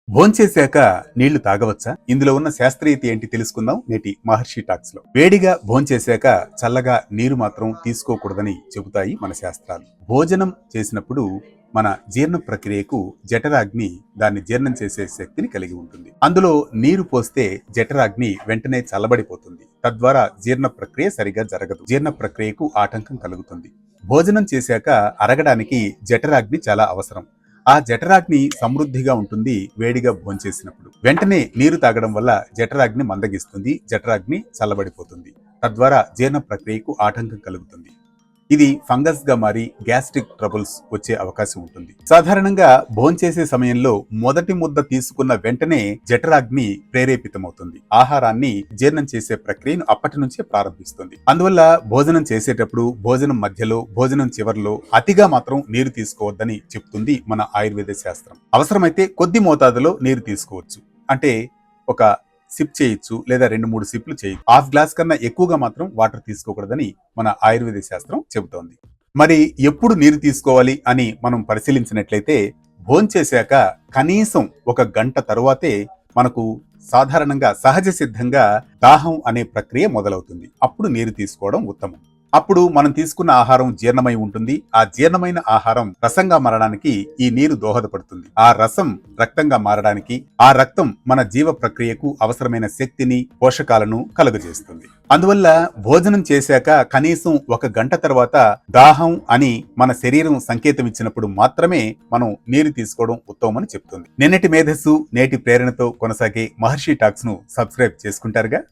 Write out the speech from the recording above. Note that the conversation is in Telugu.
భోంచేశాక నీళ్లు తాగవచ్చా? ఇందులో ఉన్న శాస్త్రీయత ఏంటి తెలుసుకుందాం నేటి మహర్షి టాక్స్ లో. వేడిగా భోంచేశాక చల్లగా నీరు మాత్రం తీసుకోకూడదని చెబుతాయి మన శాస్త్రాలు. భోజనం చేసినప్పుడు మన జీర్ణ ప్రక్రియకు జఠరాగ్ని దాన్ని జీర్ణం చేసే శక్తిని కలిగి ఉంటుంది. అందులో నీరు పోస్తే జఠరాగ్ని వెంటనే చల్లబడిపోతుంది. తద్వారా జీర్ణ ప్రక్రియ సరిగా జరగదు. జీర్ణ ప్రక్రియకు ఆటంకం కలుగుతుంది. భోజనం చేశాక అరగడానికి జఠరాగ్ని చాలా అవసరం. ఆ జఠరాగ్ని సమృద్ధిగా ఉంటుంది. వేడిగా భోంచేసినప్పుడు వెంటనే నీరు తాగడం వల్ల జఠరాగ్ని మందగిస్తుంది. జఠరాగ్ని చల్లబడిపోతుంది. తద్వారా జీర్ణ ప్రక్రియకు ఆటంకం కలుగుతుంది. ఇది ఫంగస్ గా మారి గ్యాస్ట్రిక్ ట్రబుల్స్ వచ్చే అవకాశం ఉంటుంది. సాధారణంగా భోంచేసే సమయంలో మొదటి ముద్ద తీసుకున్న వెంటనే జఠరాగ్ని ప్రేరేపితమవుతుంది. ఆహారాన్ని జీర్ణం చేసే ప్రక్రియను అప్పటి నుంచే ప్రారంభిస్తుంది. అందువల్ల భోజనం చేసేటప్పుడు, భోజనం మధ్యలో, భోజనం చివరిలో అతిగా మాత్రం నీరు తీసుకోవద్దని చెప్తుంది మన ఆయుర్వేద శాస్త్రం. అవసరమైతే కొద్ది మోతాదులో నీరు తీసుకోవచ్చు. అంటే ఒక సిప్ చేయొచ్చు, లేదా 2-3 సిప్లు చేయొచ్చు. హాఫ్ గ్లాస్ కన్నా ఎక్కువగా మాత్రం వాటర్ తీసుకోకూడదని మన ఆయుర్వేద శాస్త్రం చెబుతోంది. మరి ఎప్పుడు నీరు తీసుకోవాలి అని మనం పరిశీలించినట్లయితే, భోంచేశాక కనీసం 1 గంట తరువాతే మనకు సాధారణంగా సహజ సిద్ధంగా దాహం అనే ప్రక్రియ మొదలవుతుంది. అప్పుడు నీరు తీసుకోవడం ఉత్తమం. అప్పుడు మనం తీసుకున్న ఆహారం జీర్ణమై ఉంటుంది. ఆ జీర్ణమైన ఆహారం రసంగా మారడానికి ఈ నీరు దోహదపడుతుంది. ఆ రసం రక్తంగా మారడానికి, ఆ రక్తం మన జీవ ప్రక్రియకు అవసరమైన శక్తిని, పోషకాలను కలుగజేస్తుంది. అందువల్ల భోజనం చేశాక కనీసం 1 గంట తర్వాత దాహం అని మన శరీరం సంకేతం ఇచ్చినప్పుడు మాత్రమే మనం నీరు తీసుకోవడం ఉత్తమమని చెప్తుంది. నిన్నటి మేధస్సు నేటి ప్రేరణతో కొనసాగే మహర్షి టాక్స్ ను సబ్స్క్రైబ్ చేసుకుంటారుగా.